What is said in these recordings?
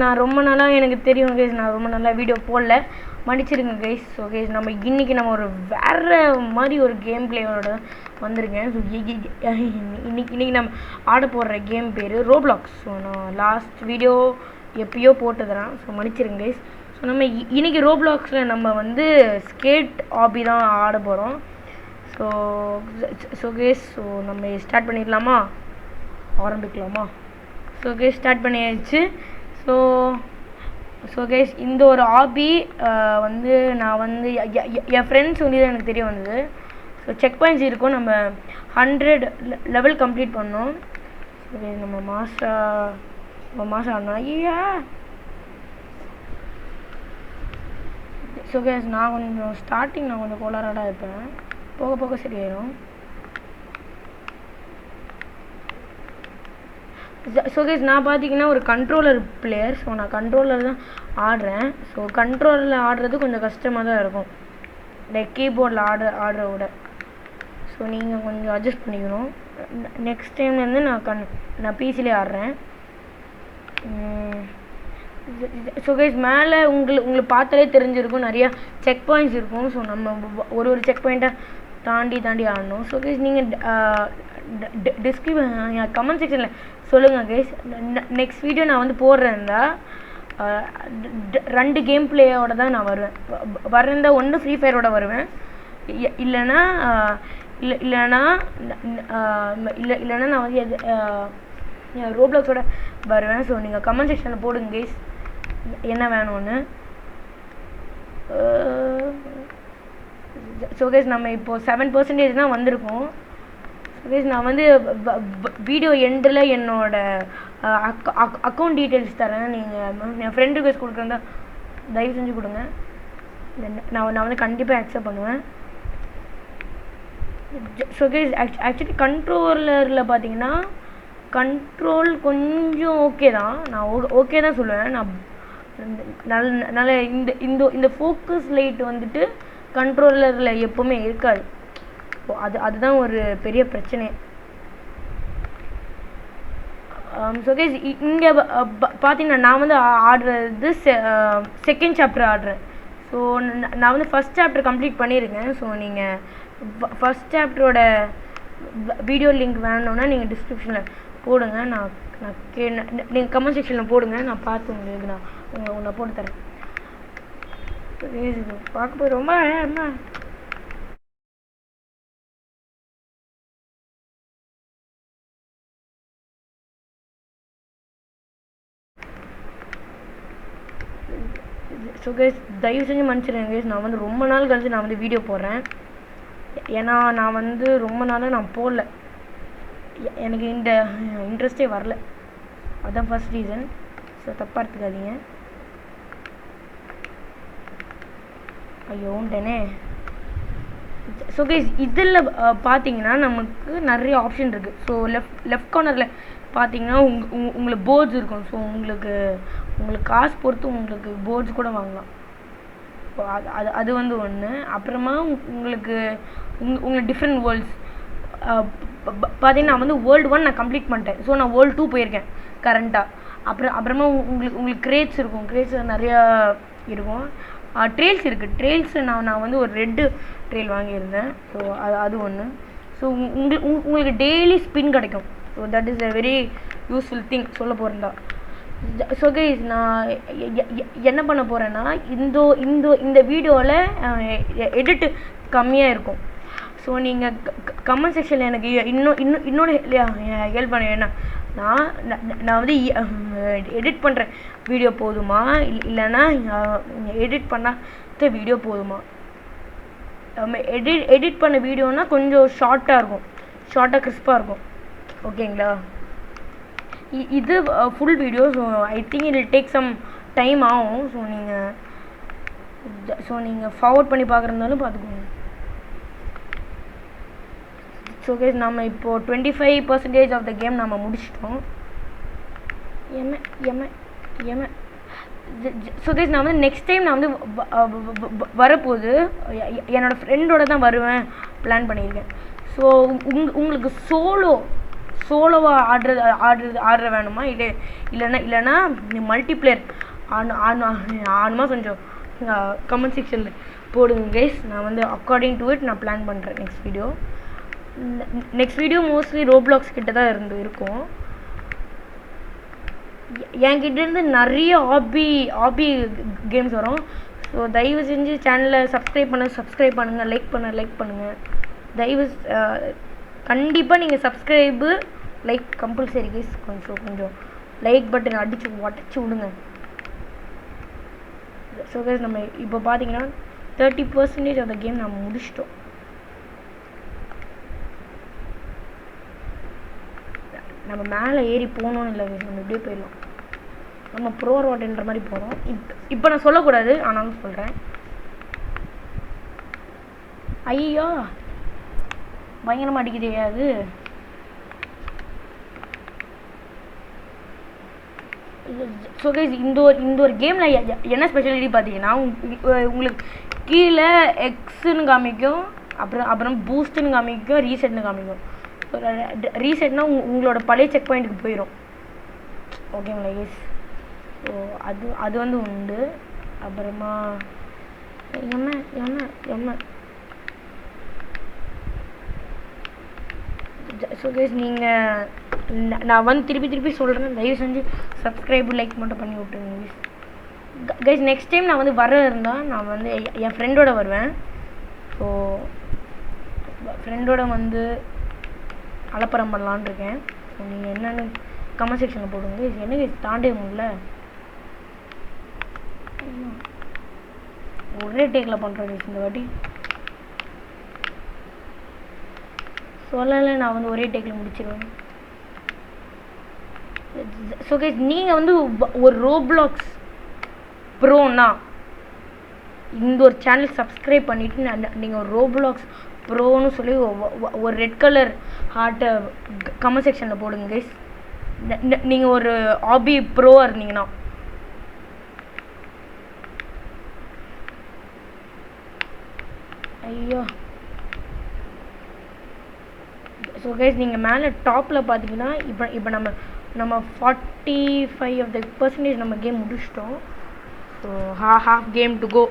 நான் ரொம்ப நாளாக எனக்கு தெரியும் கைஸ், நான் ரொம்ப நாளாக வீடியோ போடல, மன்னிச்சிருங்க கைஸ். ஸோ கைஸ் நம்ம இன்றைக்கி நம்ம ஒரு வேறு மாதிரி ஒரு கேம் பிளேயோட வந்திருக்கேன். ஸோ இன்றைக்கி நம்ம ஆட போடுற கேம் பேர் ரோப்ளாக்ஸ். ஸோ நான் லாஸ்ட் வீடியோ எப்பயோ போட்டுதுறேன், ஸோ மன்னிச்சிருங்க கைஸ். ஸோ நம்ம இன்றைக்கி ரோப்ளாக்ஸில் நம்ம வந்து ஸ்கேட் ஆபி தான் ஆட போகிறோம். ஸோ கைஸ் ஸோ நம்ம ஸ்டார்ட் பண்ணிடலாமா, ஆரம்பிக்கலாமா? ஸோ கைஸ் ஸ்டார்ட் பண்ணியாச்சு. ஸோ கைஸ் இந்த ஒரு ஆபி வந்து நான் வந்து என் ஃப்ரெண்ட்ஸ் சொல்லி தான் எனக்கு தெரிய வந்தது. ஸோ செக் பாயிண்ட்ஸ் இருக்கும், நம்ம 100 லெவல் கம்ப்ளீட் பண்ணோம். ஸோ கைஸ் நம்ம மாதம் ஆடணும். ஐயா ஸோ கைஸ் நான் கொஞ்சம் கோளாறாக இருப்பேன், போக போக சரியாயிடும். ஸோ கைஸ் நான் பார்த்தீங்கன்னா ஒரு கண்ட்ரோலர் பிளேயர். ஸோ நான் கண்ட்ரோலர் தான் ஆடுறேன். ஸோ கண்ட்ரோலரில் ஆடுறது கொஞ்சம் கஷ்டமாக தான் இருக்கும், லைக் கீபோர்டில் ஆடுற விட. ஸோ நீங்கள் கொஞ்சம் அட்ஜஸ்ட் பண்ணிக்கணும். நெக்ஸ்ட் டைம்லேருந்து நான் பிசிலே ஆடுறேன். ஸோ கைஸ் மேலே உங்களுக்கு பார்த்தாலே தெரிஞ்சிருக்கும், நிறையா செக் பாயிண்ட்ஸ் இருக்கும். ஸோ நம்ம ஒரு செக் பாயிண்ட்டை தாண்டி ஆடணும். ஸோ கைஸ் நீங்கள் கமெண்ட் செக்ஷனில் சொல்லுங்கள் கைஸ். நெக்ஸ்ட் வீடியோ நான் வந்து போடுறேன்டா 2 கேம் பிளேயோட தான் நான் வரேன்டா. ஒன்று ஃப்ரீ ஃபயரோட வருவேன், இல்லைன்னா நான் வந்து ரோப்ளாக்ஸோட வருவேன். ஸோ நீங்கள் கமெண்ட் செக்ஷனில் போடுங்க கைஸ் என்ன வேணும்னு. ஸோ கைஸ் நம்ம இப்போது 7% தான் வந்திருக்கோம். ஸோ கைஸ் நான் வந்து வீடியோ எண்டில் என்னோட அக்கௌண்ட் டீட்டெயில்ஸ் தரேன். நீங்கள் என் ஃப்ரெண்ட் ரிக்வெஸ்ட் கொடுக்குறதா தயவு செஞ்சு கொடுங்க, நான் வந்து கண்டிப்பாக அக்செப்ட் பண்ணுவேன். ஸோ கைஸ் ஆக்சுவலி கண்ட்ரோலரில் பார்த்தீங்கன்னா கண்ட்ரோல் கொஞ்சம் ஓகே தான், நான் ஓகே தான் சொல்லுவேன். நான் நல்ல இந்த ஃபோக்கஸ் லைட் வந்துட்டு கண்ட்ரோலரில் எப்போவுமே இருக்காது. அதுதான் ஒரு பெரிய பிரச்சனை. ஸோ கைஸ் இங்கே பார்த்தீங்கன்னா நான் வந்து ஆடுறது செகண்ட் சாப்டர் ஆடுறேன். ஸோ நான் வந்து ஃபஸ்ட் சாப்டர் கம்ப்ளீட் பண்ணியிருக்கேன். ஸோ நீங்கள் ஃபஸ்ட் சாப்டரோட வீடியோ லிங்க் வேணும்னா நீங்கள் டிஸ்கிரிப்ஷனில் போடுங்க, நீங்கள் கமெண்ட் செக்ஷனில் போடுங்க, நான் பார்த்து உங்களுக்கு நான் போட்டு தரேன். பார்க்க போய் ரொம்ப என்ன ஸோ கைஸ் தயவு செஞ்சு மன்னிச்சிடுங்க கைஸ், நான் வந்து ரொம்ப நாள் கழிச்சு நான் வந்து வீடியோ போடுறேன். ஏன்னா நான் வந்து ரொம்ப நாளாக நான் போடல, எனக்கு இந்த இன்ட்ரெஸ்டே வரல, அதுதான் ஃபர்ஸ்ட் ரீசன். ஸோ தப்பாக எடுத்துக்காதீங்க. ஐயோண்டனே. ஸோ கைஸ் இதில் பார்த்தீங்கன்னா நமக்கு நிறைய ஆப்ஷன் இருக்குது. ஸோ லெஃப்ட் கார்னரில் பார்த்தீங்கன்னா உங்களுக்கு போர்ட்ஸ் இருக்கும். ஸோ உங்களுக்கு காசு பொறுத்து உங்களுக்கு போர்ட்ஸ் கூட வாங்கலாம். ஸோ அது வந்து ஒன்று. அப்புறமா உங்களுக்கு டிஃப்ரெண்ட் வேர்ல்ட்ஸ் பார்த்தீங்கன்னா நான் வந்து வேர்ல்டு 1 நான் கம்ப்ளீட் பண்ணிட்டேன். ஸோ நான் வேர்ல்டு 2 போயிருக்கேன் கரண்ட்டாக. அப்புறமா உங்களுக்கு கிரேட்ஸ் இருக்கும், கிரேட்ஸ் நிறையா இருக்கும். ட்ரெயில்ஸ் இருக்குது, ட்ரெயில்ஸ் நான் வந்து ஒரு ரெட்டு ட்ரெயில் வாங்கியிருந்தேன். ஸோ அது ஒன்று. ஸோ உங்களுக்கு டெய்லி ஸ்பின் கிடைக்கும். So that is a very useful thing சொல்ல போகிறேன்டா. ஸோ கைஸ் நான் என்ன பண்ண போகிறேன்னா இந்த வீடியோவில் எடிட்டு கம்மியாக இருக்கும். ஸோ நீங்கள் கமெண்ட் செக்ஷனில் எனக்கு இன்னொன்று ஹெல்ப் பண்ணுவேன்னா நான் வந்து எடிட் பண்ணுற வீடியோ போதுமா, இல்லைன்னா எடிட் பண்ணாத வீடியோ போதுமா? எடிட் பண்ண வீடியோனா கொஞ்சம் ஷார்ட்டாக இருக்கும், ஷார்ட்டாக கிறிஸ்பாக இருக்கும், ஓகேங்களா? இது full video. So I think it will take some time ஆகும். ஸோ நீங்கள் ஃபார்வர்ட் பண்ணி பார்க்குறதுனாலும் பார்த்துக்கோங்க. ஸோ கைஸ் நம்ம இப்போது 25% ஆஃப் த கேம் நம்ம முடிச்சிட்டோம். ஸோ கைஸ் நான் வந்து நெக்ஸ்ட் டைம் நான் வந்து வரப்போது என்னோடய ஃப்ரெண்டோட தான் வருவேன் பிளான் பண்ணியிருக்கேன். ஸோ உங்களுக்கு சோலோவாக ஆடுற வேணுமா இல்லைன்னா மல்டிப்ளேயர் ஆனுமா கொஞ்சம் கமெண்ட் செக்ஷனில் போடுங்க கைஸ். நான் வந்து அக்கார்டிங் டு இட் நான் பிளான் பண்ணுறேன் நெக்ஸ்ட் வீடியோ மோஸ்ட்லி ரோப்ளாக்ஸ் கிட்ட தான் இருக்கும். என்கிட்டேருந்து நிறைய ஹாபி கேம்ஸ் வரும். ஸோ தயவு செஞ்சு சேனலை சப்ஸ்கிரைப் பண்ணுங்கள், லைக் பண்ணுங்கள். கண்டிப்பாக நீங்கள் சப்ஸ்கிரைபு லைக் கம்பல்சரி கைஸ். கொஞ்சம் லைக் பட்டன் உடச்சி விடுங்க. ஸோ கைஸ் நம்ம இப்போ பார்த்தீங்கன்னா 30% ஆஃப் த கேம் நம்ம முடிச்சிட்டோம். நம்ம மேலே ஏறி போகணும்னு இல்லை கைஸ், நம்ம இப்படியே போயிடலாம். நம்ம ப்ரோ ரோட்ன்ற மாதிரி போகிறோம். இப்போ நான் சொல்லக்கூடாது, ஆனாலும் சொல்கிறேன். ஐயோ பயங்கரமாக அடிக்குதே அது. ஸோ கைஸ் இந்த ஒரு கேமில் என்ன ஸ்பெஷாலிட்டி பார்த்தீங்கன்னா, உங்களுக்கு கீழே எக்ஸ்ன்னு காமிக்கும், அப்புறம் பூஸ்ட்டுன்னு காமிக்கும், ரீசெட்னு காமிக்கும். ரீசெட்னா உங்களோட பழைய செக் பாயிண்ட்டுக்கு போயிடும். ஓகேங்களா கைஸ்? ஸோ அது வந்து உண்டு. அப்புறமா ஸோ கைஸ் நான் வந்து திருப்பி சொல்கிறேன், தயவு செஞ்சு சப்ஸ்கிரைப் லைக் மட்டும் பண்ணி விட்டுருங்க கைஸ். நெக்ஸ்ட் டைம் நான் வந்து இருந்தால் நான் வந்து என் ஃப்ரெண்டோட வருவேன். ஸோ ஃப்ரெண்டோட வந்து அலப்பறம் பண்ணலான்னு இருக்கேன். ஸோ நீங்கள் என்னென்னு கமெண்ட் செக்ஷனில் போடுங்க கைஸ். என்ன கைஸ் தாண்டே முடியல, ஒரே டேக்கில் பண்ணுறேன் கைஸ் இந்த வாட்டி. சொல்லலை, நான் வந்து ஒரே டேக்கில் முடிச்சிடுவேன். ஸோ கைஸ் நீங்கள் வந்து ஒரு ரோப்ளாக்ஸ் ப்ரோனா இந்த ஒரு சேனல் சப்ஸ்கிரைப் பண்ணிவிட்டு நீங்கள் ஒரு ரோப்ளாக்ஸ் ப்ரோன்னு சொல்லி ஒரு ரெட் கலர் ஹார்ட்டை கமெண்ட் செக்ஷனில் போடுங்க கைஸ். நீங்கள் ஒரு ஹாபி ப்ரோவாக இருந்தீங்கன்னா. ஐயோ ஸோ கைஸ் நீங்கள் மேலே டாப்பில் பார்த்தீங்கன்னா இப்போ நம்ம 45% நம்ம கேம் முடிச்சிட்டோம். So half game to go.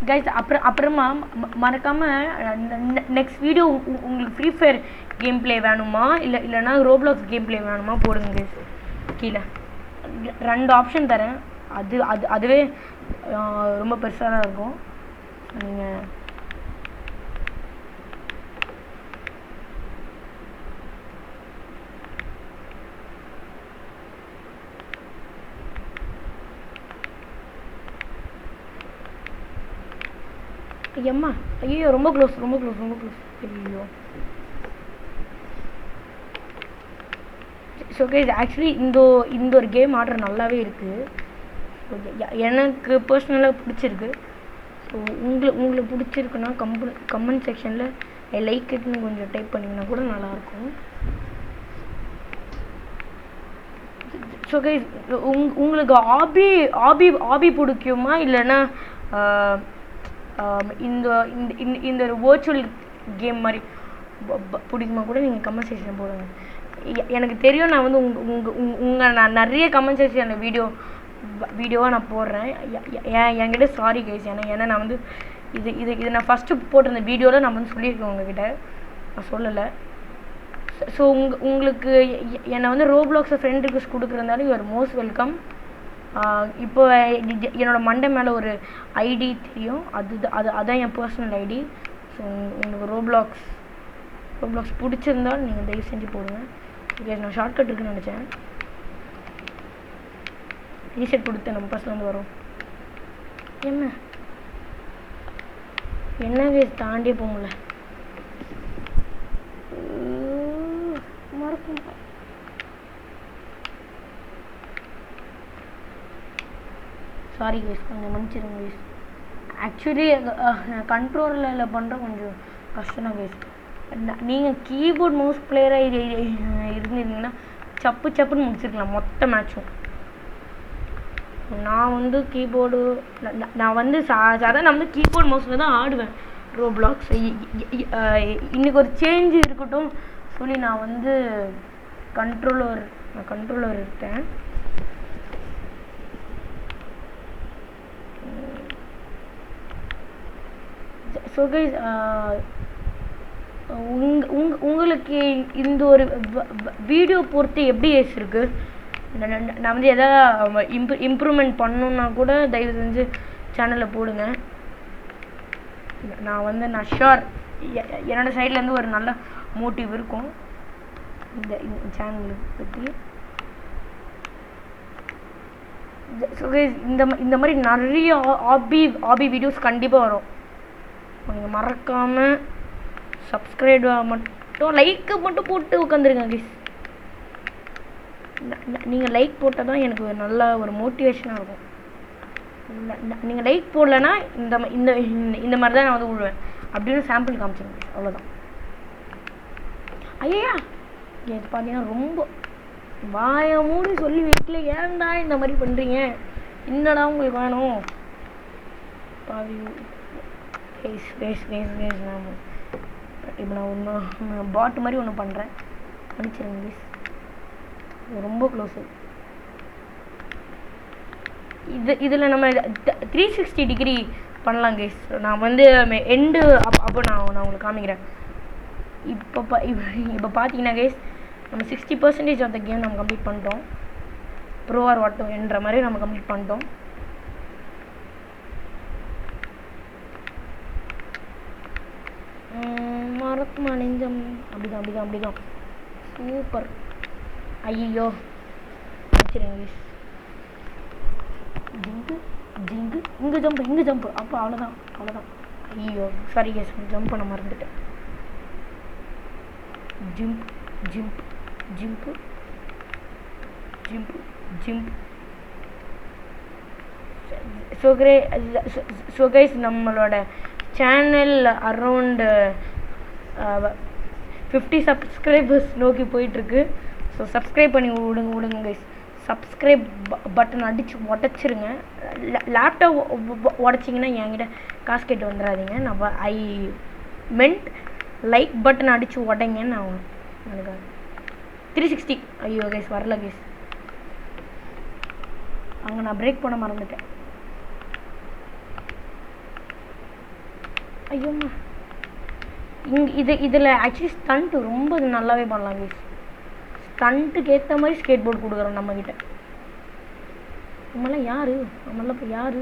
Guys அப்புறமா மறக்காமல் நெக்ஸ்ட் வீடியோ உங்களுக்கு ஃப்ரீ ஃபயர் கேம் பிளே வேணுமா இல்லைன்னா ரோப்ளாக்ஸ் கேம் பிளே வேணுமா போடுங்க கைஸ். கீழே 2 ஆப்ஷன் தரேன். அதுவே ரொம்ப பெருசாக தான் இருக்கும். நீங்கள் ஐயம்மா ஐயோ ரொம்ப க்ளோஸ் ஐயோ. ஸோ கைஸ் ஆக்சுவலி இந்த ஒரு கேம் ஆடுற நல்லாவே இருக்குது. எனக்கு பர்சனலாக பிடிச்சிருக்கு. ஸோ உங்களுக்கு பிடிச்சிருக்குன்னா கமெண்ட் செக்ஷனில் லைக் இட்னு கொஞ்சம் டைப் பண்ணிங்கன்னா கூட நல்லாயிருக்கும். ஸோ கைஸ் உங்களுக்கு ஹாபி பிடிக்குமா இல்லைன்னா இந்த ஒரு வேர்ச்சுவல் கேம் மாதிரி பிடிக்குமா கூட நீங்கள் கமெண்ட் செக்ஷனில் போடுங்க. எனக்கு தெரியும், நான் வந்து நான் நிறைய கமெண்ட் செக்ஷன் வீடியோவாக நான் போடுறேன். என்கிட்ட சாரி கைஸ். ஏன்னா நான் வந்து இது நான் ஃபஸ்ட்டு போட்டிருந்த வீடியோவில் நான் வந்து சொல்லியிருக்கேன் உங்ககிட்ட, நான் சொல்லலை. ஸோ உங்களுக்கு என்னை வந்து ரோப்ளாக்ஸை ஃப்ரெண்ட் ரிக்வெஸ்ட் கொடுக்குறதாலும் யூ ஆர் மோஸ்ட் வெல்கம். இப்போ என்னோடய மண்டை மேலே ஒரு ஐடி தெரியும், அதான் என் பர்சனல் ஐடி. ஸோ உங்களுக்கு ரோப்ளாக்ஸ் பிடிச்சிருந்தால் நீங்கள் தயவு செஞ்சு போடுங்க. ஓகே, நான் ஷார்ட்கட் இருக்குன்னு நினச்சேன். ரீசெட் கொடுத்து நம்ம பர்சனல் வந்து வரும். என்ன கேஸ் தாண்டியே போக முடியல. மறக்கும். சாரி கேஸ், கொஞ்சம் மன்னிச்சிருங்க கேஸ். ஆக்சுவலி கண்ட்ரோலில் பண்ணுற கொஞ்சம் கஷ்டம் தான் கேஸ். நீங்கள் கீபோர்ட் மவுஸ் பிளேயராக இருந்திருந்தீங்கன்னா சப்புன்னு முடிச்சிருக்கலாம் மொத்த மேட்சும். நான் வந்து கீபோர்டு நான் வந்து சாதாரண நான் வந்து கீபோர்ட் மவுஸில் தான் ஆடுவேன். ரோப்ளாக்ஸ். இன்றைக்கி ஒரு சேஞ்சு இருக்கட்டும் சொல்லி நான் வந்து கண்ட்ரோலர் எடுத்தேன். ஸோ கைஸ், உங்களுக்கு இந்த ஒரு வீடியோ பொறுத்து எப்படி இருக்கு? நான் வந்து எதாவது இம்ப்ரூவ்மெண்ட் பண்ணணுன்னா கூட தயவு செஞ்சு சேனலில் போடுங்க. நான் ஷுர் என்னோடய சைட்லேருந்து ஒரு நல்ல மோட்டிவ் இருக்கும் இந்த சேனலுக்கு பற்றி. ஸோ கைஸ், இந்த மாதிரி நிறைய ஹாபி வீடியோஸ் கண்டிப்பாக வரும். நீங்கள் மறக்காமல் சப்ஸ்கிரைப் மட்டும் லைக்கை மட்டும் போட்டு உட்காந்துருங்க கைஸ். நீங்கள் லைக் போட்டால் தான் எனக்கு ஒரு நல்ல ஒரு மோட்டிவேஷனாக இருக்கும். நீங்கள் லைக் போடலன்னா இந்த மாதிரி தான் நான் வந்து விடுவேன் அப்படின்னு சாம்பிள் காமிச்சிருங்க, அவ்வளோதான். ஐயா இது பார்த்தீங்கன்னா ரொம்ப வாயை மூடி சொல்லி வீட்டில் ஏன்டா இந்த மாதிரி பண்ணுறீங்க, என்னடா உங்களுக்கு வேணும் பாவி. இப்போ நான் பாட்டு மாதிரி ஒன்று பண்ணுறேன், மன்னிச்சிருங்க ப்ளீஸ். ரொம்ப க்ளோஸு. இதில் நம்ம 360 டிகிரி பண்ணலாம் கைஸ். நான் வந்து எண்டு அப்போ நான் உங்களுக்கு காமிக்கிறேன். இப்போ பார்த்தீங்கன்னா கைஸ், நம்ம 60% ஆஃப் த கேம் நம்ம கம்ப்ளீட் பண்ணிட்டோம். ப்ரோ ஆர் வாட் என்ற மாதிரி நம்ம கம்ப்ளீட் பண்ணிட்டோம். மறக்கும் அணிஞ்சம் அப்படிதான் சூப்பர். ஐயோ வச்சுருங்க கைஸ். இங்கே ஜம்ப் அப்போ அவ்வளோதான். ஐயோ சாரி கேஸ், ஜம்ப் பண்ண மறந்துட்டேன். ஜிம்ப். ஸோ கைஸ், நம்மளோட சேனல் அரௌண்ட் 50 சப்ஸ்கிரைபர்ஸ் நோக்கி போயிட்டுருக்கு. ஸோ சப்ஸ்கிரைப் பண்ணி விடுங்க கைஸ். சப்ஸ்கிரைப் பட்டன் அடித்து உடச்சிருங்க. லேப்டாப் உடச்சிங்கன்னா என்கிட்ட காசு கேட்டு வந்துடாதீங்க. நான் ஐ மென்ட் லைக் பட்டன் அடித்து உடைங்கன்னு நான் எனக்கு 360. ஐயோ கைஸ் வரல கைஸ், அங்கே நான் பிரேக் பண்ண மறந்துட்டேன். ஐயோம்மா, இதில் ஆக்சுவலி ஸ்டண்ட் ரொம்ப நல்லாவே பண்ணலாம் கைஸ். ஸ்டண்ட்டுக்கு ஏற்ற மாதிரி ஸ்கேட் போர்டு கொடுக்குறோம் நம்மக்கிட்ட. நம்மளாம் யாரு இப்போ யாரு?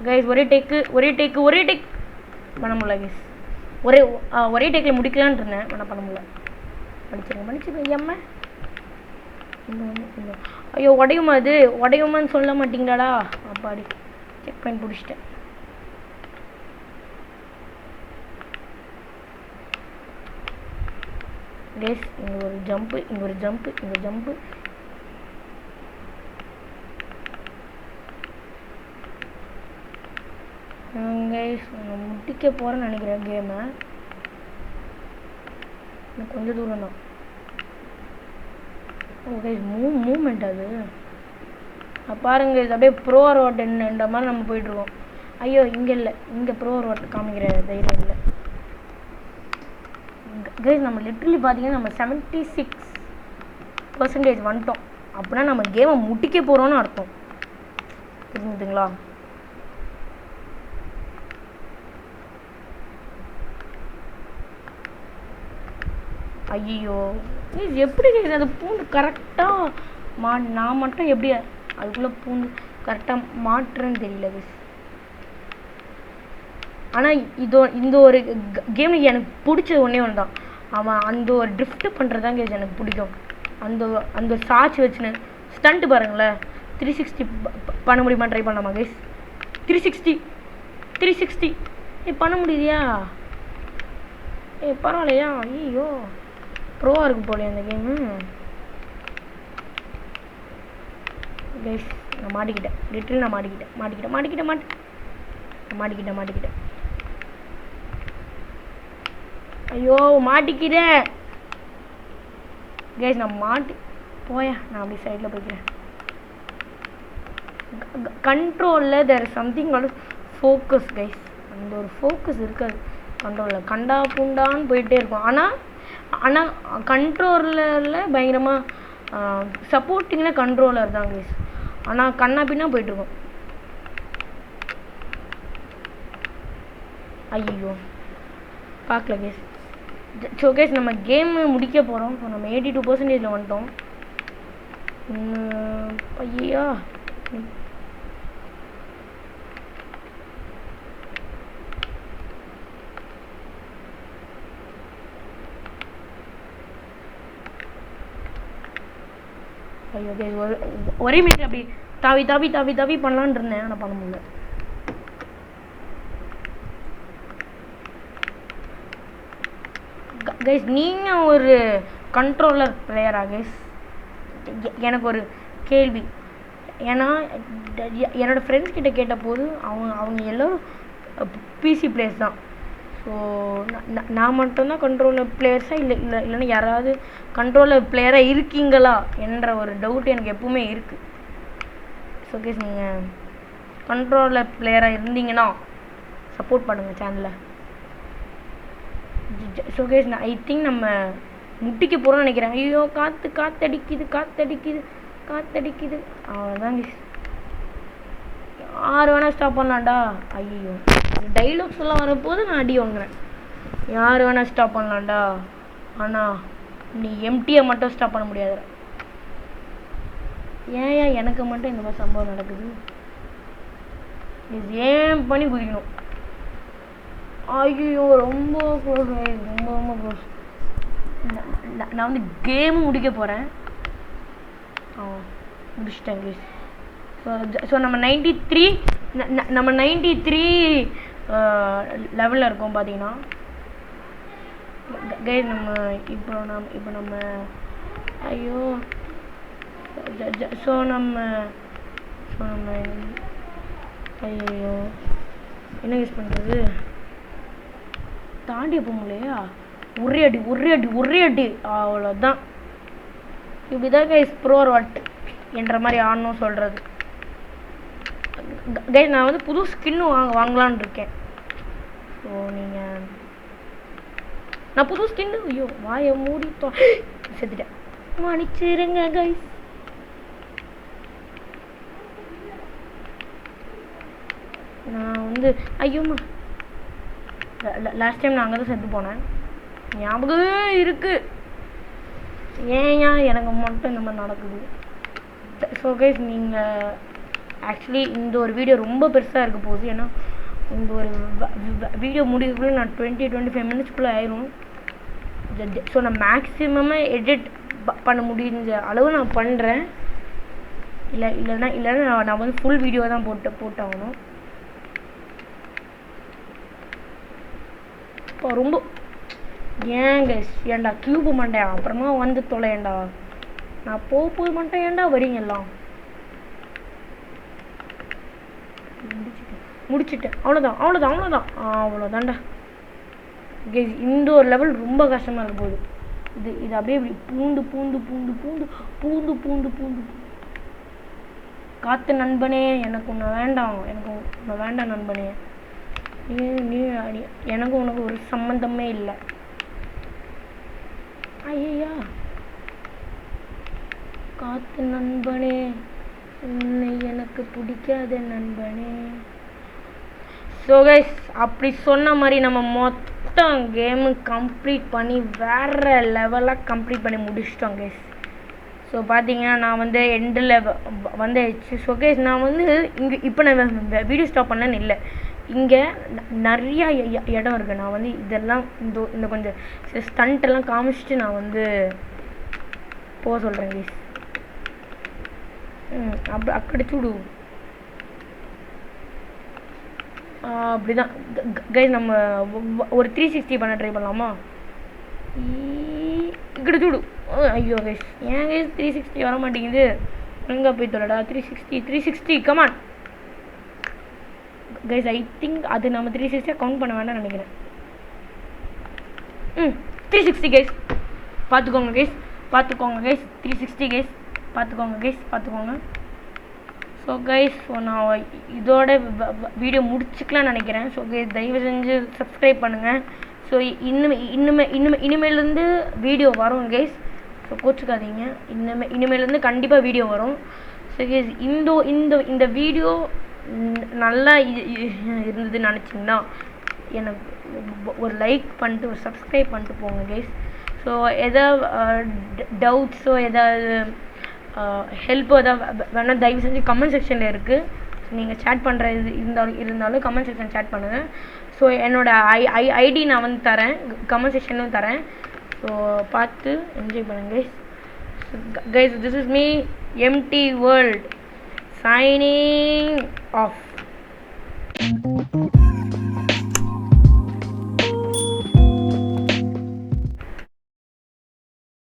கைஸ் ஒரே டேக் பண்ண முடியல கைஸ். ஒரே டேக்கில் முடிக்கலான்னு இருந்தேன், ஆனால் பண்ண முடியல. மன்னிச்சிருங்க எம்ம. ஐயோ உடையுமான்னு சொல்ல மாட்டீங்களாடா அப்பாடி. செக் பாயிண்ட் பிடிச்சிட்டேன். கைஸ் இங்கே ஒரு ஜம்ப்பு. கைஸ் நான் முடிக்க போகிறேன்னு நினைக்கிறேன் கேமை. கொஞ்சம் தூரம் தான். ஓகே மூவ்மெண்ட் அது பாருங்க. இது அப்படியே ப்ரோ ரோட்ன்ற மாதிரி நம்ம போயிட்டுருக்கோம். ஐயோ இங்கே இல்லை, இங்கே ப்ரோ ரோட் காமிக்கிற தைரியம் இல்லை கைஸ். நம்ம லிட்ரலி பார்த்தீங்கன்னா நம்ம 76% வந்துட்டோம். அப்படின்னா நம்ம கேமை முடிக்க போகிறோன்னு அர்த்தம், புரிஞ்சுதுங்களா? ஐயோ எப்படி அது பூண்டு கரெக்டாக நான் மட்டும் எப்படி அதுக்குள்ளே பூண்டு கரெக்டாக மாட்டுறேன்னு தெரியல கைஸ். ஆனால் இந்த ஒரு கேமில் எனக்கு பிடிச்சது ஒன்றே ஒன்று தான். அவன் அந்த ஒரு ட்ரிஃப்ட் பண்ணுறது கைஸ் எனக்கு பிடிக்கும். அந்த சாட்சி வச்சுன்னு ஸ்டண்ட்டு பாருங்களேன். 360 பண்ண முடியுமா? ட்ரை பண்ணலாமா கைஸ்? 360 பண்ண முடியுதியா? பரவாயில்லையா? ஐயோ ப்ரோவாக இருக்கும் போலே அந்த கேமு கைஸ். நான் மாட்டிக்கிட்டேன், லிட்டரலி நான் மாட்டிக்கிட்டேன். ஐயோ மாட்டிக்கிறேன் கைஸ். நான் போயா, நான் அப்படி சைடில் போய்க்கிறேன். கண்ட்ரோலில் there is something called focus guys. அந்த ஒரு ஃபோக்கஸ் இருக்காது கண்ட்ரோலில். கண்டா புண்டான்னு போயிட்டே இருக்கும். ஆனால் கண்ட்ரோலரில் பயங்கரமாக சப்போர்ட்டிங்கில் கண்ட்ரோலர் தான் கைஸ். ஆனால் கண்ணா பின்னா போயிட்டுருக்கோம். ஐயோ பார்க்கல கைஸ். ஸோ கைஸ் நம்ம கேம் முடிக்க போகிறோம். ஸோ நம்ம 82% வந்துட்டோம். ஐயா ஐயோ கைஸ், ஒரே மினிட் அப்படி தாவி தாவி தாவி தாவி பண்ணலான்னு இருந்தேன். ஆனால் பண்ண முடியல. கைஸ் நீங்கள் ஒரு கண்ட்ரோலர் பிளேயரா கைஸ்? எனக்கு ஒரு கேள்வி. ஏன்னா என்னோடய ஃப்ரெண்ட்ஸ் கிட்ட கேட்டபோது அவங்க எல்லோரும் பிசி பிளேயர்ஸ் தான். ஸோ நான் மட்டும்தான் கண்ட்ரோலர் பிளேயர்ஸா இல்லைன்னா யாராவது கண்ட்ரோலர் பிளேயராக இருக்கீங்களா என்ற ஒரு டவுட் எனக்கு எப்பவுமே இருக்குது. ஸோ கைஸ் நீங்கள் கண்ட்ரோலர் பிளேயராக இருந்தீங்கன்னா சப்போர்ட் பண்ணுங்கள் சேனலில். ஸோ கைஸ் ஐ திங்க் நம்ம முட்டிக்க போகிறோம்னு நினைக்கிறேன். ஐயோ காற்றடிக்குது. அவ்வளோதான் கைஸ். யார் வேணால் ஸ்டாப் பண்ணலாம்டா. ஐயோ டைலாக்ஸ் எல்லாம் வரப்போது நான் அடி வாங்குறேன். யார் வேணால் ஸ்டாப் பண்ணலாம்டா, ஆனால் நீ எம்டியை மட்டும் ஸ்டாப் பண்ண முடியாது. ஏன் எனக்கு மட்டும் இந்த மாதிரி சம்பவம் நடக்குது? ஏன் பண்ணி குதிக்கணும்? ஐயோ ரொம்ப க்ளோஸ், ரொம்ப க்ளோஸ். நான் வந்து கேம் முடிக்க போகிறேன். முடிச்சிட்டேன் கைஸ். ஸோ நம்ம 93 லெவலில் இருக்கோம் பார்த்தீங்கன்னா கைஸ். இப்போ நம்ம ஐயோ ஸோ நம்ம ஐயோ என்ன யூஸ் பண்ணுறது? தாண்டி போக முடியலையா? ஒரே அடி அவ்வளோதான். இப்படிதான் கைஸ் ப்ரோ வாட் என்ற மாதிரி ஆடணும் சொல்கிறது. கைஸ் நான் வந்து புது ஸ்கின்னு வாங்கலான்னு இருக்கேன். ஸோ நீங்கள் நான் புது ஸ்கின்னு ஐயோ வாயை மூடிட்டோம் செத்துட்டேன். மன்னிச்சிருங்க கைஸ். நான் வந்து ஐயோம்மா லாஸ்ட் டைம் நான் அங்கே தான் செத்து போனேன், ஞாபகமே இருக்குது. ஏன் எனக்கு மட்டும் இந்த மாதிரி நடக்குது? ஸோ கைஸ் நீங்கள் ஆக்சுவலி இந்த ஒரு வீடியோ ரொம்ப பெருசாக இருக்க போகுது. ஏன்னா இந்த ஒரு வீடியோ முடிவுக்குள்ளே நான் 20-25 மினிட்ஸ்க்குள்ளே ஆயிரும். ஸோ நான் மேக்ஸிமமாக எடிட் பண்ண முடிஞ்ச அளவு நான் பண்ணுறேன். இல்லைன்னா நான் வந்து ஃபுல் வீடியோ தான் போட்டாகணும். இப்போ ரொம்ப ஏன் கைஸ் ஏன்டா கியூப் மாட்டேன் அப்புறமா வந்து தொலையேண்டா. நான் போய் மாட்டேன் ஏன்டா வரீங்க எல்லாம்? முடிச்சிட்டேன். அவ்வளோதான்டா கைஸ். இந்த ஒரு லெவல் ரொம்ப கஷ்டமாக இருக்க போகுது. இது அப்படியே பூந்து காத்து நண்பனே, எனக்கு உன்னை வேண்டாம் நண்பனே. நீ எனக்கு உனக்கு ஒரு சம்பந்தமே இல்லை. ஐயா காத்து நண்பனே, உன்னை எனக்கு பிடிக்காத நண்பனே. ஸோ கைஸ் அப்படி சொன்ன மாதிரி நம்ம மொத்தம் கேமு கம்ப்ளீட் பண்ணி வேறு லெவலாக கம்ப்ளீட் பண்ணி முடிச்சிட்டோம் கைஸ். ஸோ பார்த்தீங்கன்னா நான் வந்து எண்டில் வந்துடுச்சு. ஸோ கைஸ் நான் வந்து இங்கே இப்போ நான் வீடியோ ஸ்டாப் பண்ணேன்னு இல்லை, இங்கே நிறையா இடம் இருக்குது. நான் வந்து இதெல்லாம் இந்த கொஞ்சம் ஸ்டண்ட்டெல்லாம் காமிச்சிட்டு நான் வந்து போக சொல்கிறேன் கைஸ். அப்படி சுடு அப்படிதான் கைஸ். நம்ம ஒரு 360 பண்ண ட்ரை பண்ணலாமா? இக்கிட்டு சுடு. ஐயோ கைஸ் ஏன் கைஸ் 360 வர மாட்டேங்குது? எங்கே போய் தொலைடா? 360 கமான் கைஸ். ஐ திங்க் அது நம்ம 360 கவுண்ட் பண்ண வேண்டாம்னு நினைக்கிறேன். 360 கைஸ் பார்த்துக்கோங்க கைஸ் 360 கைஸ் பார்த்துக்கோங்க. ஸோ கைஸ் நான் இதோட வீடியோ முடிச்சுக்கலாம்னு நினைக்கிறேன். ஸோ கைஸ் தயவு செஞ்சு சப்ஸ்கிரைப் பண்ணுங்கள். ஸோ இனிமேலேருந்து வீடியோ வரும் கைஸ். ஸோ கோச்சுக்காதீங்க, இனிமேலேருந்து கண்டிப்பாக வீடியோ வரும். ஸோ கைஸ் இந்த வீடியோ நல்லா இருந்ததுன்னு நினச்சிங்கன்னா எனக்கு ஒரு லைக் பண்ணிட்டு ஒரு சப்ஸ்கிரைப் பண்ணிட்டு போங்க கைஸ். ஸோ எதாவது டவுட்ஸோ எதாவது ஹெல்ப்போ எதாவது வேணால் தயவு செஞ்சு கமெண்ட் செக்ஷனில் இருக்குது. ஸோ நீங்கள் சேட் பண்ணுற இருந்தாலும் கமெண்ட் செக்ஷன் சேட் பண்ணுங்கள். ஸோ என்னோடய ஐடி நான் வந்து தரேன், கமெண்ட் செக்ஷன்லையும் தரேன். ஸோ பார்த்து என்ஜாய் பண்ணுங்க guys. Guys, this is me MT world signing off.